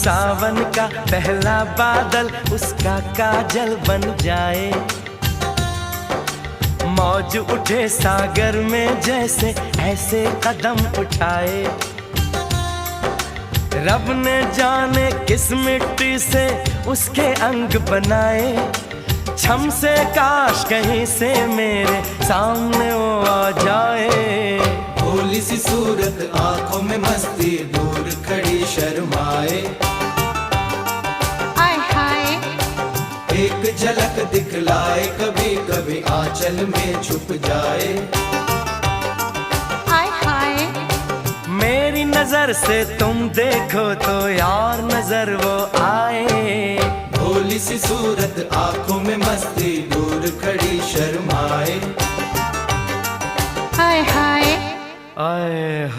सावन का पहला बादल उसका काजल बन जाए। मौज उठे सागर में जैसे ऐसे कदम उठाए। रब ने जाने किस मिट्टी से उसके अंग बनाए। छम से काश कहीं से मेरे सामने वो आ जाए। भोली सी सूरत आंखों में मस्ती, दूर खड़ी शर्माए। हाय हाय एक झलक दिखलाए, कभी कभी आंचल में छुप जाए। हाय हाय मेरी नजर से तुम देखो तो यार नजर वो आए। भोली सी सूरत आंखों में मस्ती, दूर खड़ी शर्माए। हाय हाय आए